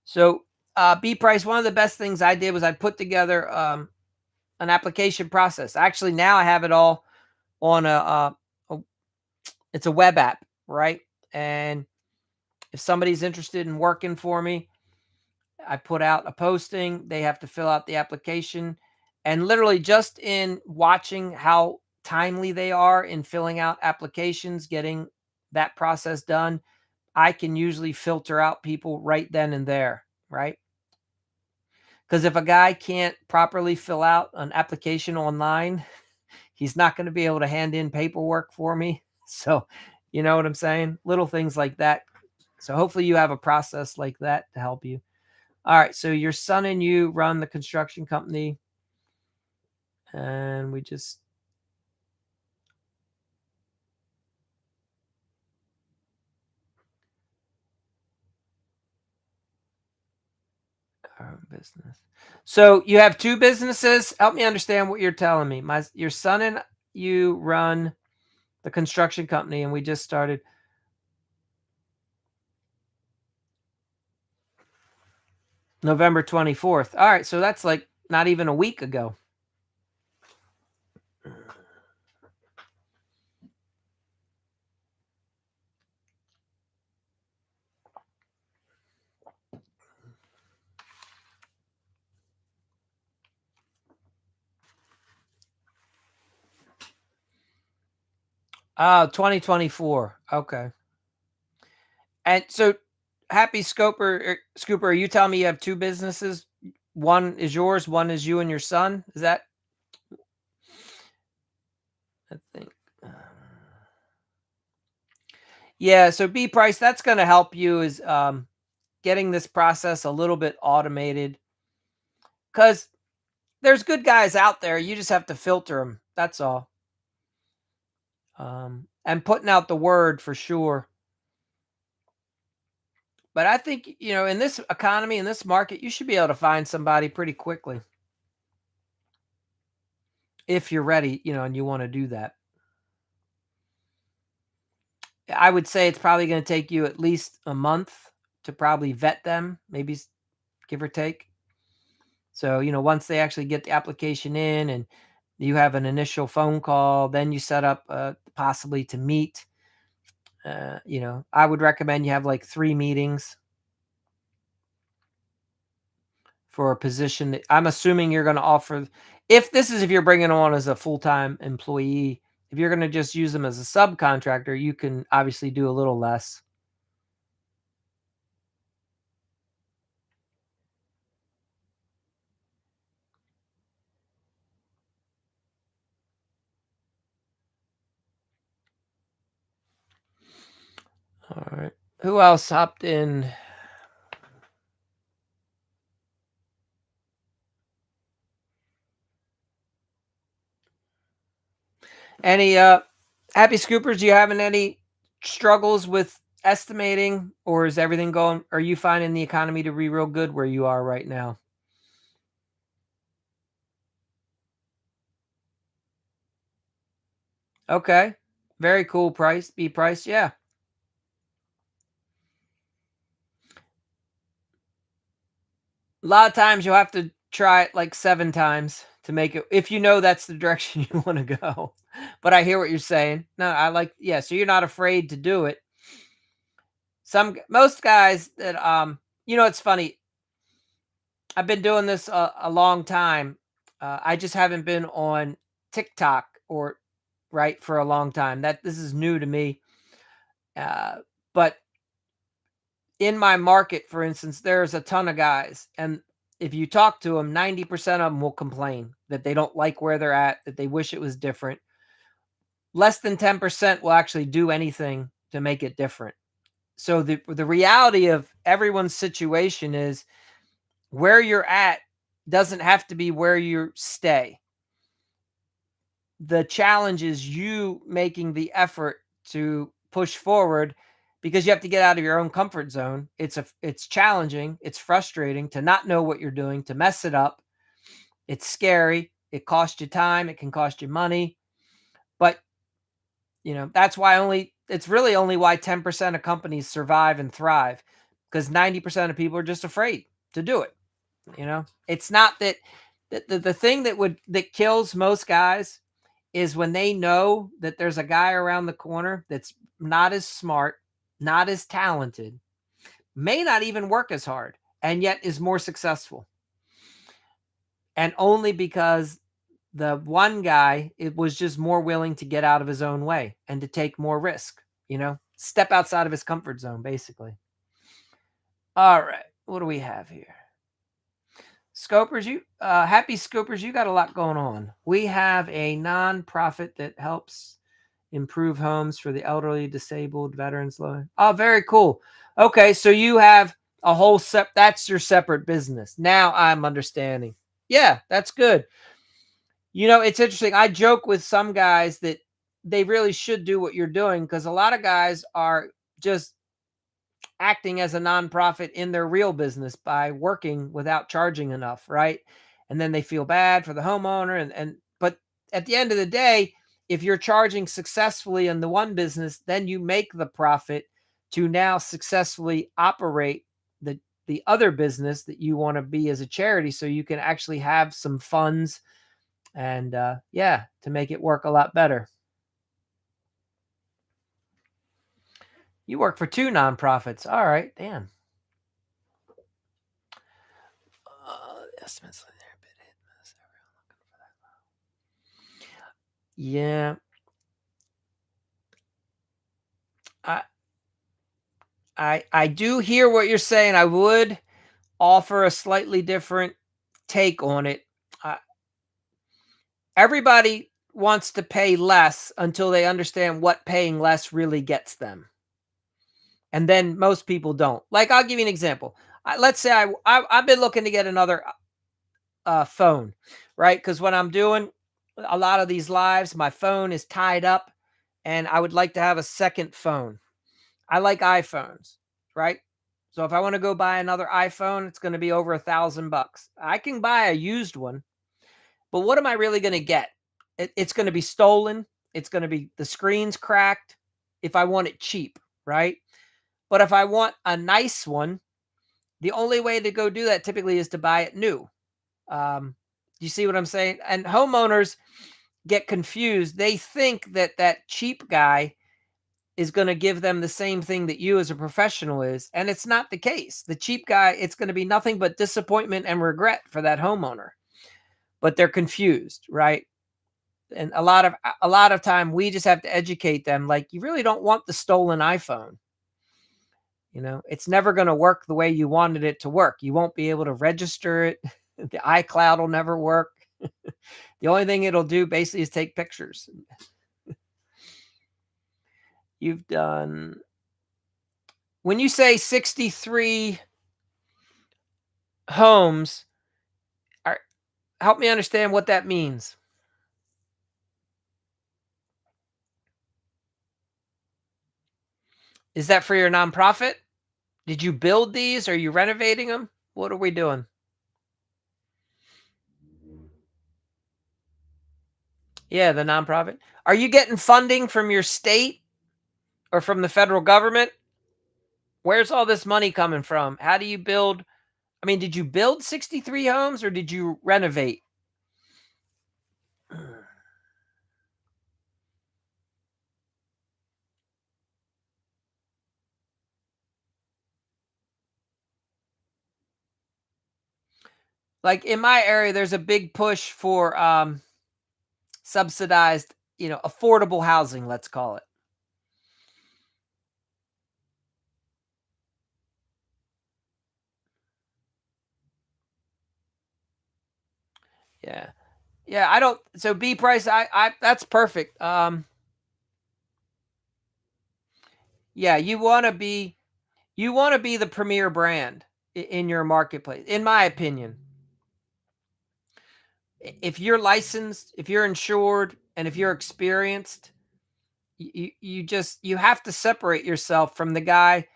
So, B Price, one of the best things I did was I put together an application process. Actually, now I have it all on a it's a web app, right? And if somebody's interested in working for me, I put out a posting, they have to fill out the application. And literally, just in watching how timely they are in filling out applications, getting that process done, I can usually filter out people right then and there, right? Because if a guy can't properly fill out an application online, he's not going to be able to hand in paperwork for me. So, you know what I'm saying? Little things like that. So, hopefully, you have a process like that to help you. All right. So, your son and you run the construction company, and we just. Our business. So, you have two businesses. Help me understand what you're telling me. Your son and you run the construction company, and we just started November 24th. All right, so that's like not even a week ago. Oh, 2024. Okay. And so Happy Scooper, are you telling me you have two businesses? One is yours, one is you and your son? Is that I think yeah, so B price, that's going to help you is getting this process a little bit automated cuz there's good guys out there. You just have to filter them. That's all. And putting out the word for sure. But I think, in this economy, in this market, you should be able to find somebody pretty quickly if you're ready, and you want to do that. I would say it's probably going to take you at least a month to probably vet them, maybe give or take. So, once they actually get the application in and you have an initial phone call, then you set up possibly to meet. I would recommend you have like 3 meetings for a position that I'm assuming you're going to offer. If you're bringing on as a full-time employee, if you're going to just use them as a subcontractor, you can obviously do a little less. All right. Who else hopped in? Any Happy Scoopers, do you having any struggles with estimating, or is everything going, are you finding the economy to be real good where you are right now? Okay. Very cool price. B price. Yeah. A lot of times you'll have to try it like 7 times to make it if you know that's the direction you want to go. But I hear what you're saying. No, I like yeah, so you're not afraid to do it. Most guys that it's funny. I've been doing this a long time. I just haven't been on TikTok or right for a long time. That this is new to me. Uh, but in my market, for instance, there's a ton of guys, and if you talk to them, 90% of them will complain that they don't like where they're at, that they wish it was different. Less than 10% will actually do anything to make it different. So the reality of everyone's situation is where you're at doesn't have to be where you stay. The challenge is you making the effort to push forward because you have to get out of your own comfort zone. It's challenging, it's frustrating to not know what you're doing, to mess it up. It's scary. It costs you time, it can cost you money. But, that's why it's really only why 10% of companies survive and thrive because 90% of people are just afraid to do it. It's not that the thing that kills most guys is when they know that there's a guy around the corner that's not as smart, not as talented, may not even work as hard, and yet is more successful. And only because the one guy it was just more willing to get out of his own way and to take more risk, step outside of his comfort zone, basically. All right. What do we have here? Scopers, happy Scopers, you got a lot going on. We have a nonprofit that helps improve homes for the elderly, disabled, veterans. Oh, very cool. Okay, so you have a whole that's your separate business. Now I'm understanding. Yeah, that's good. It's interesting. I joke with some guys that they really should do what you're doing, because a lot of guys are just acting as a nonprofit in their real business by working without charging enough, right? And then they feel bad for the homeowner, and but at the end of the day, if you're charging successfully in the one business, then you make the profit to now successfully operate the other business that you want to be as a charity, so you can actually have some funds and yeah, to make it work a lot better. You work for two nonprofits. All right, damn. Estimates. Yeah. I I do hear what you're saying. I would offer a slightly different take on it. Uh, Everybody wants to pay less until they understand what paying less really gets them. And then most people don't. Like, I'll give you an example. Let's say I've been looking to get another phone, right? Because when I'm doing a lot of these lives, my phone is tied up, and I would like to have a second phone. I like iPhones, right? So if I want to go buy another iPhone, it's going to be over $1,000. I can buy a used one, but what am I really going to get? It's going to be stolen. It's going to be the screen's cracked if I want it cheap, right? But if I want a nice one, the only way to go do that typically is to buy it new. You see what I'm saying? And homeowners get confused. They think that that cheap guy is going to give them the same thing that you as a professional is. And it's not the case. The cheap guy, it's going to be nothing but disappointment and regret for that homeowner. But they're confused, right? And a lot of time we just have to educate them, like, you really don't want the stolen iPhone. It's never going to work the way you wanted it to work. You won't be able to register it. The iCloud will never work. The only thing it'll do basically is take pictures. You've done, when you say 63 homes, are, help me understand what that means. Is that for your nonprofit? Did you build these? Are you renovating them? What are we doing? Yeah, the nonprofit. Are you getting funding from your state or from the federal government? Where's all this money coming from? How do you build? I mean, did you build 63 homes or did you renovate? Like in my area, there's a big push for subsidized, affordable housing, let's call it. Yeah. Yeah, I don't, so B price, I that's perfect. Yeah, you want to be the premier brand in your marketplace, in my opinion. If you're licensed, if you're insured, and if you're experienced, you have to separate yourself from the guy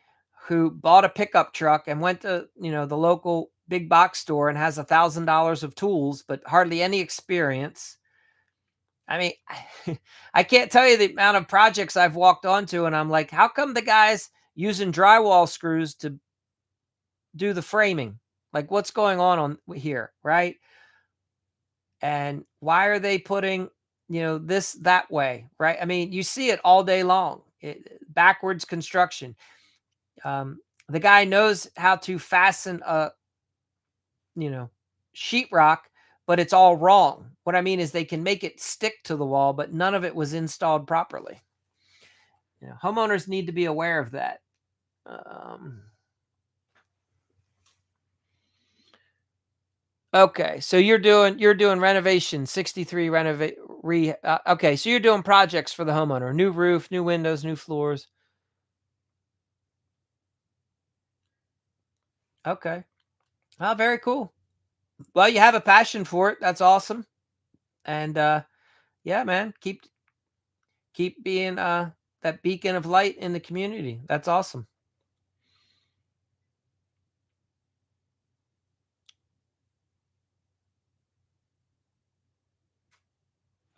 who bought a pickup truck and went to the local big box store and has $1,000 of tools but hardly any experience. I mean, I can't tell you the amount of projects I've walked onto and I'm like, how come the guy's using drywall screws to do the framing? Like, what's going on here, right? And why are they putting, this that way, right? I mean, you see it all day long. Backwards construction. The guy knows how to fasten a, sheetrock, but it's all wrong. What I mean is they can make it stick to the wall, but none of it was installed properly. Homeowners need to be aware of that. Um, Okay, so you're doing renovation, 63 renovate okay, so you're doing projects for the homeowner, new roof, new windows, new floors. Okay. Oh, very cool. Well, you have a passion for it. That's awesome. And yeah, man, keep being that beacon of light in the community. That's awesome.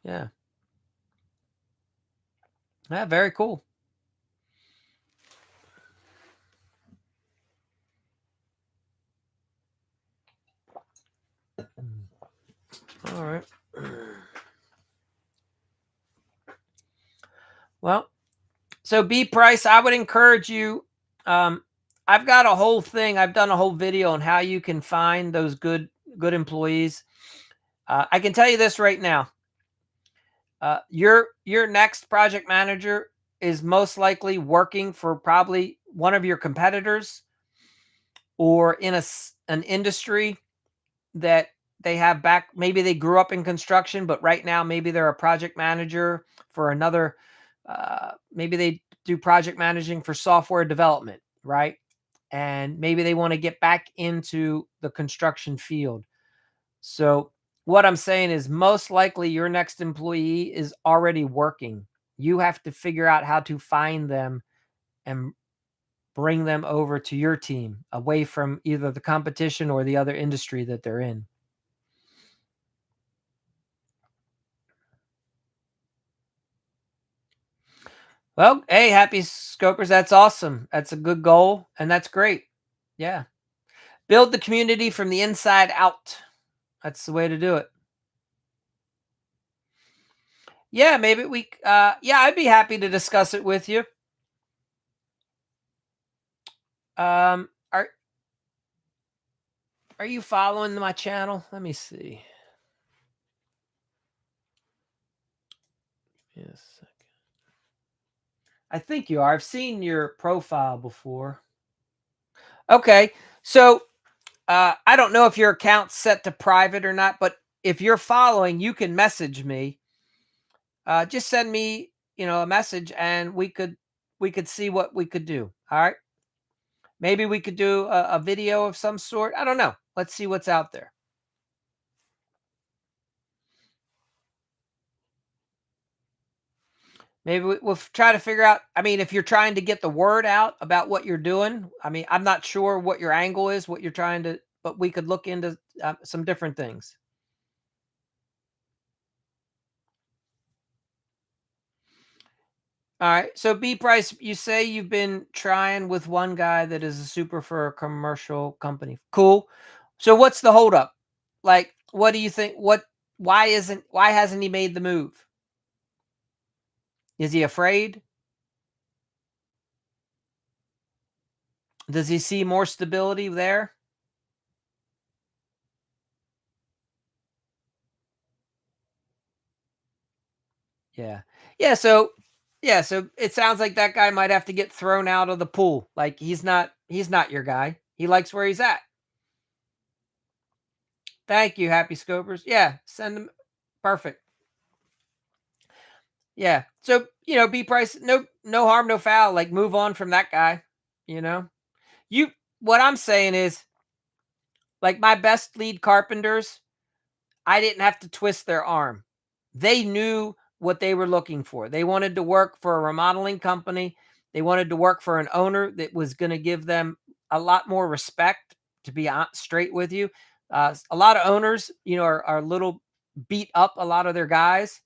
Yeah. Yeah, very cool. All right. Well, so B price, I would encourage you. Um, I've got a whole thing. I've done a whole video on how you can find those good employees. I can tell you this right now. Your next project manager is most likely working for probably one of your competitors or in an industry that they have back. Maybe they grew up in construction, but right now maybe they're a project manager for another. Maybe they do project managing for software development, right? And maybe they want to get back into the construction field. So what I'm saying is most likely your next employee is already working. You have to figure out how to find them and bring them over to your team away from either the competition or the other industry that they're in. Well, hey, happy scopers. That's awesome. That's a good goal and that's great. Yeah. Build the community from the inside out. That's the way to do it. Yeah, maybe yeah, I'd be happy to discuss it with you. Are you following my channel? Let me see. Yes. I think you are. I've seen your profile before. Okay. So I don't know if your account's set to private or not, but if you're following, you can message me. Just send me, a message, and we could see what we could do. All right. Maybe we could do a video of some sort. I don't know. Let's see what's out there. Maybe we'll try to figure out. I mean, if you're trying to get the word out about what you're doing, I mean, I'm not sure what your angle is, what you're trying to, but we could look into some different things. All right. So B price, you say you've been trying with one guy that is a super for a commercial company. Cool. So what's the holdup? Like, what do you think? Why hasn't he made the move? Is he afraid? Does he see more stability there? Yeah. Yeah. So it sounds like that guy might have to get thrown out of the pool. Like he's not your guy. He likes where he's at. Thank you, happy scopers. Yeah, send them. Perfect. Yeah. So, B price, no harm, no foul. Like move on from that guy. You know? You what I'm saying is like my best lead carpenters, I didn't have to twist their arm. They knew what they were looking for. They wanted to work for a remodeling company. They wanted to work for an owner that was going to give them a lot more respect, to be straight with you. A lot of owners, are a little beat up, a lot of their guys.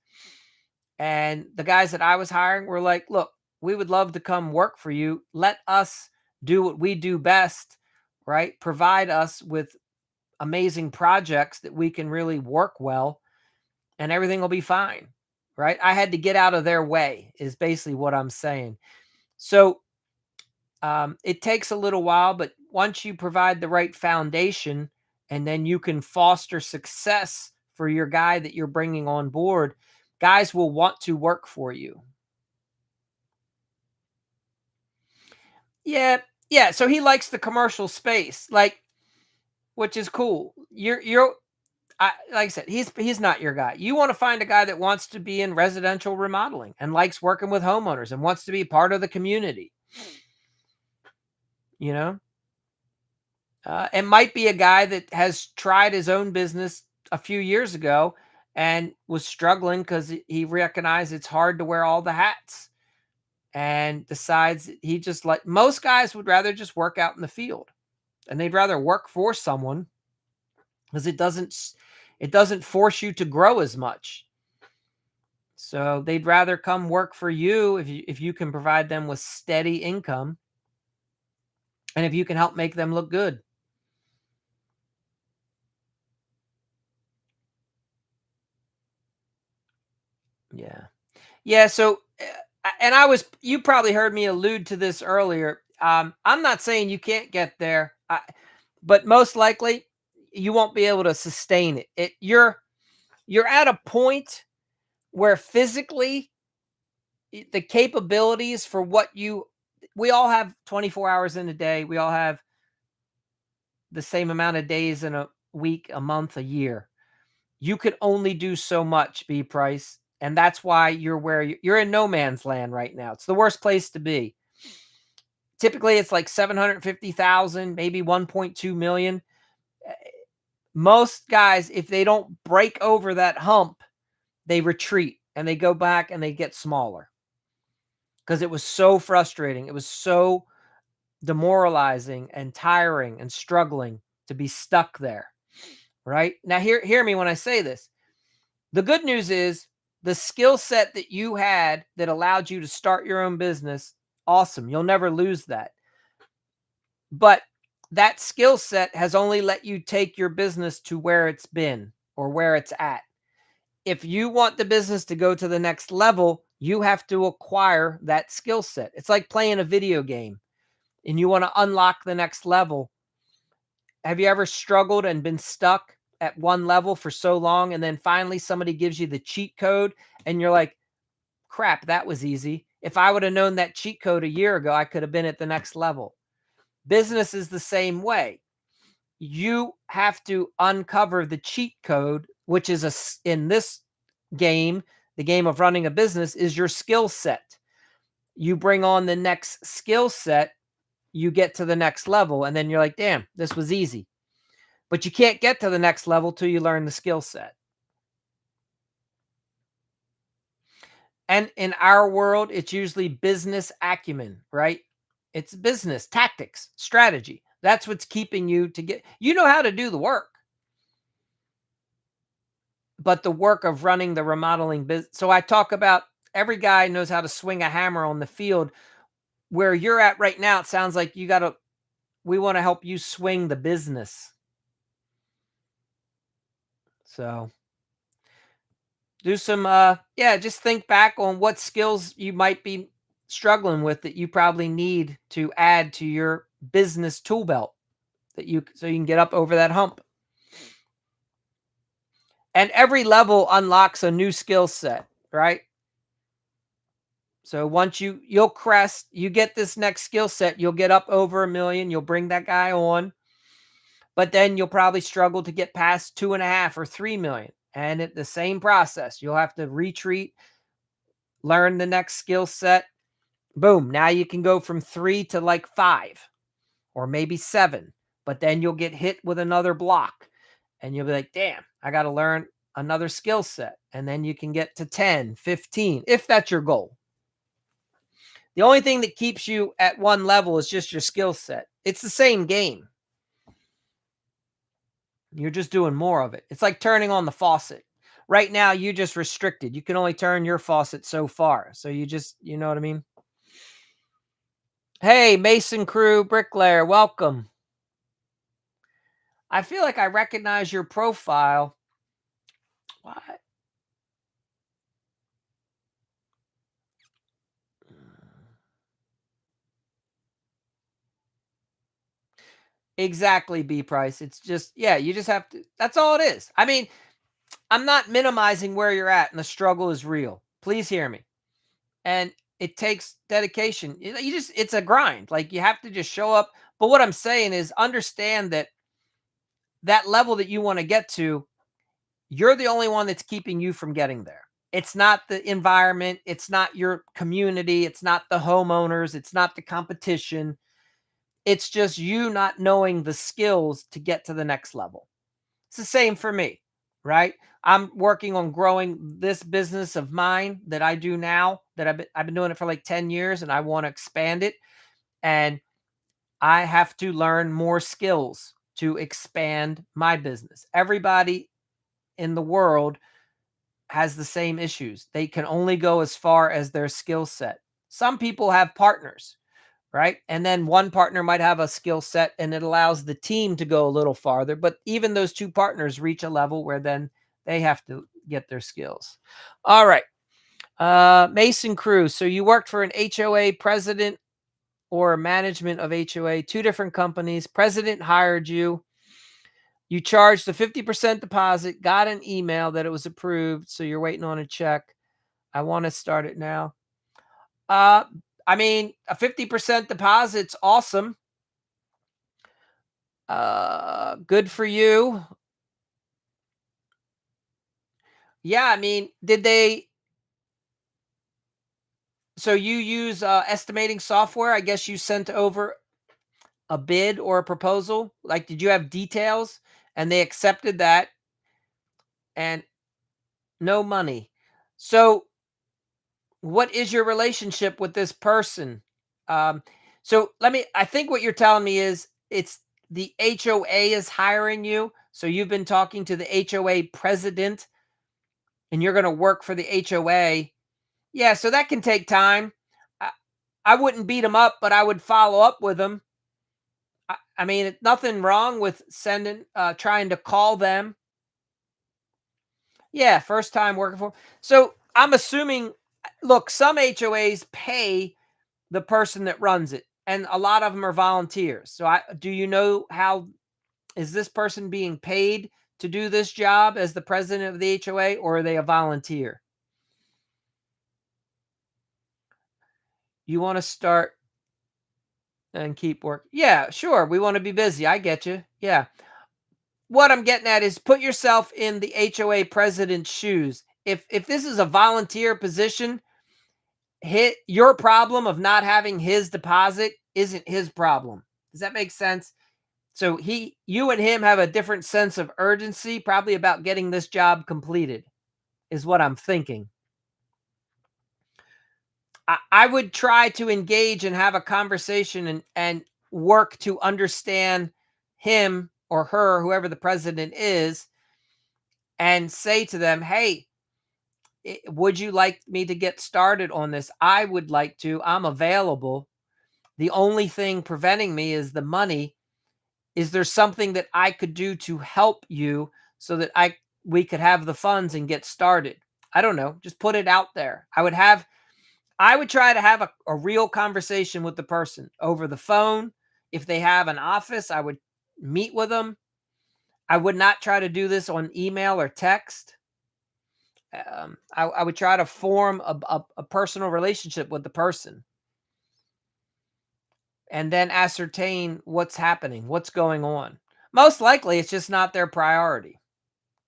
And the guys that I was hiring were like, look, we would love to come work for you. Let us do what we do best, right? Provide us with amazing projects that we can really work well and everything will be fine. Right. I had to get out of their way, is basically what I'm saying. So it takes a little while, but once you provide the right foundation and then you can foster success for your guy that you're bringing on board, guys will want to work for you. Yeah. Yeah. So he likes the commercial space. Like, which is cool. Like I said, he's not your guy. You want to find a guy that wants to be in residential remodeling and likes working with homeowners and wants to be part of the community. You know, it might be a guy that has tried his own business a few years ago and was struggling because he recognized it's hard to wear all the hats and decides he just like most guys would rather just work out in the field and they'd rather work for someone because it doesn't force you to grow as much. So they'd rather come work for you if you can provide them with steady income and if you can help make them look good. Yeah. Yeah, so and you probably heard me allude to this earlier. I'm not saying you can't get there, but most likely you won't be able to sustain it. You're at a point where physically the capabilities for what you we all have 24 hours in a day. We all have the same amount of days in a week, a month, a year. You could only do so much, B Price, and that's why you're in no man's land right now. It's the worst place to be. Typically, it's like 750,000, maybe 1.2 million. Eh, Most guys, if they don't break over that hump, they retreat and they go back and they get smaller because it was so frustrating. It was so demoralizing and tiring and struggling to be stuck there. Right now, hear me when I say this. The good news is the skill set that you had that allowed you to start your own business, awesome. You'll never lose that. But that skill set has only let you take your business to where it's been or where it's at. If you want the business to go to the next level, you have to acquire that skill set. It's like playing a video game and you want to unlock the next level. Have you ever struggled and been stuck at one level for so long and then finally somebody gives you the cheat code and you're like, crap, that was easy. If I would have known that cheat code a year ago, I could have been at the next level. Business is the same way. You have to uncover the cheat code, which is in this game, the game of running a business is your skill set. You bring on the next skill set, you get to the next level, and then you're like, damn, this was easy. But you can't get to the next level till you learn the skill set. And in our world, it's usually business acumen, right? It's business tactics, strategy. That's what's keeping you to get, you know how to do the work, but the work of running the remodeling business. So I talk about every guy knows how to swing a hammer on the field. Where you're at right now, it sounds like we want to help you swing the business. So do some just think back on what skills you might be struggling with that you probably need to add to your business tool belt so you can get up over that hump. And every level unlocks a new skill set, right? So once you'll crest, you get this next skill set, you'll get up over 1 million, you'll bring that guy on, but then you'll probably struggle to get past 2.5 or 3 million. And at the same process, you'll have to retreat, learn the next skill set. Boom. Now you can go from 3 to like 5 or maybe 7, but then you'll get hit with another block and you'll be like, damn, I got to learn another skill set. And then you can get to 10, 15, if that's your goal. The only thing that keeps you at one level is just your skill set. It's the same game. You're just doing more of it. It's like turning on the faucet. Right now, you just restricted. You can only turn your faucet so far. So you know what I mean? Hey, Mason Crew, Bricklayer, welcome. I feel like I recognize your profile. What? Exactly, B Price. It's just, yeah, you just have to, that's all it is. I mean, I'm not minimizing where you're at and the struggle is real. Please hear me. And it takes dedication. It's a grind. Like you have to just show up. But what I'm saying is understand that that level that you want to get to, you're the only one that's keeping you from getting there. It's not the environment, it's not your community, it's not the homeowners, it's not the competition. It's just you not knowing the skills to get to the next level. It's the same for me, right? I'm working on growing this business of mine that I do now, that I've been doing it for like 10 years, and I want to expand it. And I have to learn more skills to expand my business. Everybody in the world has the same issues. They can only go as far as their skill set. Some people have partners, right? And then one partner might have a skill set and it allows the team to go a little farther. But even those two partners reach a level where then they have to get their skills. All right. Mason Cruz. So you worked for an HOA president or management of HOA, two different companies. President hired you. You charged the 50% deposit, got an email that it was approved. So you're waiting on a check. I want to start it now. Uh, I mean, a 50% deposit's awesome. Good for you. Yeah, I mean, so you use estimating software? I guess you sent over a bid or a proposal. Like, did you have details and they accepted that and no money? So what is your relationship with this person? Um, I think what you're telling me is it's the HOA is hiring you. So you've been talking to the HOA president and you're going to work for the HOA. Yeah, so that can take time. I, I wouldn't beat them up, but I would follow up with them. I mean, nothing wrong with trying to call them. Yeah, first time working for 'em. So I'm assuming, look, some HOAs pay the person that runs it, and a lot of them are volunteers. So do you know how is this person being paid to do this job as the president of the HOA, or are they a volunteer? You want to start and keep work. Yeah, sure. We want to be busy. I get you. Yeah. What I'm getting at is put yourself in the HOA president's shoes. If this is a volunteer position, hit your problem of not having his deposit isn't his problem. Does that make sense? So you and him have a different sense of urgency, probably about getting this job completed, is what I'm thinking. I would try to engage and have a conversation and work to understand him or her, whoever the president is, and say to them, hey, would you like me to get started on this? I would like to. I'm available. The only thing preventing me is the money. Is there something that I could do to help you so that we could have the funds and get started? I don't know. Just put it out there. I would try to have a real conversation with the person over the phone. If they have an office, I would meet with them. I would not try to do this on email or text. I would try to form a personal relationship with the person and then ascertain what's happening, what's going on. Most likely, it's just not their priority.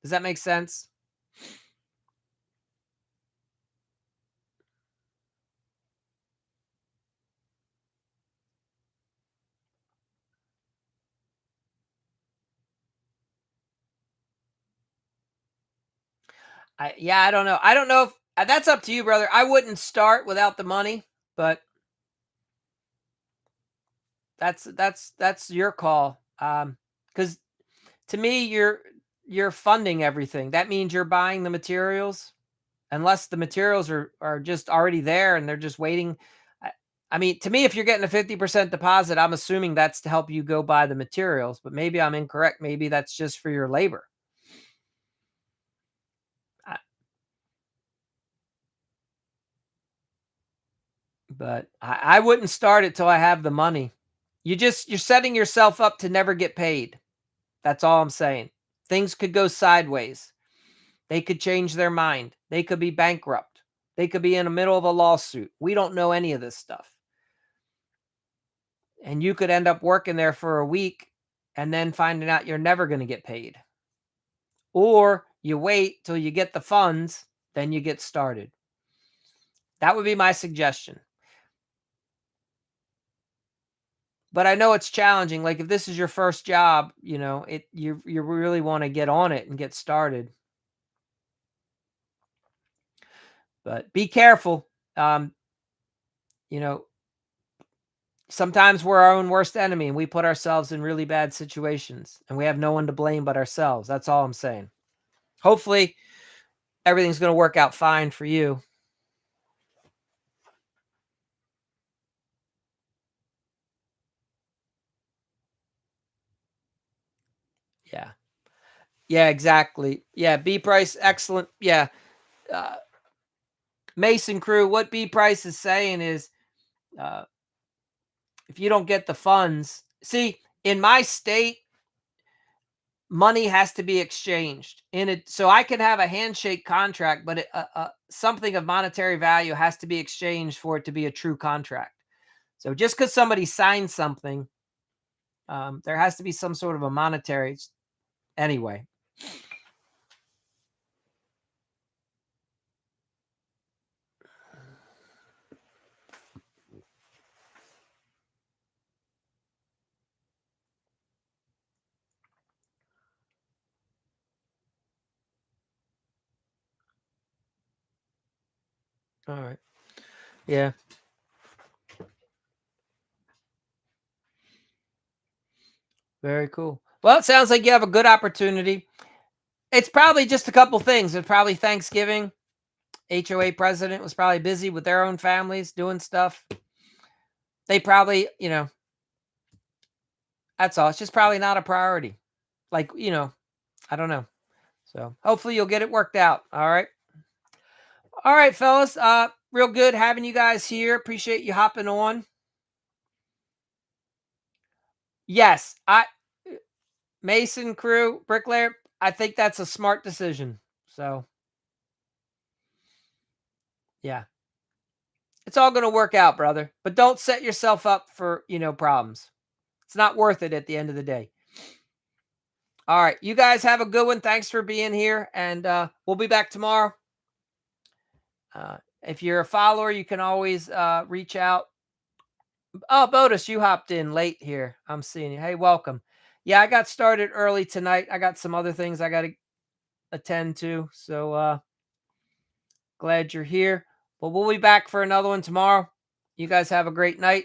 Does that make sense? I don't know. I don't know if that's up to you, brother. I wouldn't start without the money, but that's your call. Because to me, you're funding everything. That means you're buying the materials, unless the materials are just already there and they're just waiting. I, I mean, to me, if you're getting a 50% deposit, I'm assuming that's to help you go buy the materials. But maybe I'm incorrect. Maybe that's just for your labor. I, but I wouldn't start it till I have the money. You're setting yourself up to never get paid. That's all I'm saying. Things could go sideways. They could change their mind. They could be bankrupt. They could be in the middle of a lawsuit. We don't know any of this stuff. And you could end up working there for a week and then finding out you're never going to get paid. Or you wait till you get the funds, then you get started. That would be my suggestion. But I know it's challenging. Like if this is your first job, you really want to get on it and get started. But be careful. Um, you know, sometimes we're our own worst enemy and we put ourselves in really bad situations and we have no one to blame but ourselves. That's all I'm saying. Hopefully everything's going to work out fine for you. Yeah. Yeah, exactly. Yeah, B Price, excellent. Yeah. Uh, Mason Crew, what B Price is saying is uh, if you don't get the funds, see, in my state, money has to be exchanged in it. So I can have a handshake contract, but something of monetary value has to be exchanged for it to be a true contract. So just because somebody signs something, there has to be some sort of a monetary anyway. All right. Yeah. Very cool. Well, it sounds like you have a good opportunity. It's probably just a couple things. It's probably Thanksgiving. HOA president was probably busy with their own families doing stuff. They probably, that's all. It's just probably not a priority. Like, I don't know. So hopefully you'll get it worked out. All right. All right, fellas. Real good having you guys here. Appreciate you hopping on. Yes, Mason Crew, bricklayer, I think that's a smart decision. So yeah. It's all going to work out, brother. But don't set yourself up for, problems. It's not worth it at the end of the day. All right. You guys have a good one. Thanks for being here. And we'll be back tomorrow. If you're a follower, you can always reach out. Oh, Bodus, you hopped in late here. I'm seeing you. Hey, welcome. Yeah, I got started early tonight. I got some other things I got to attend to. So glad you're here. But we'll be back for another one tomorrow. You guys have a great night.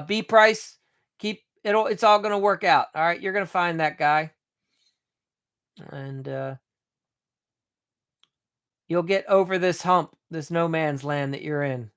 B Price, it's all going to work out. All right. You're going to find that guy. And you'll get over this hump, this no man's land that you're in.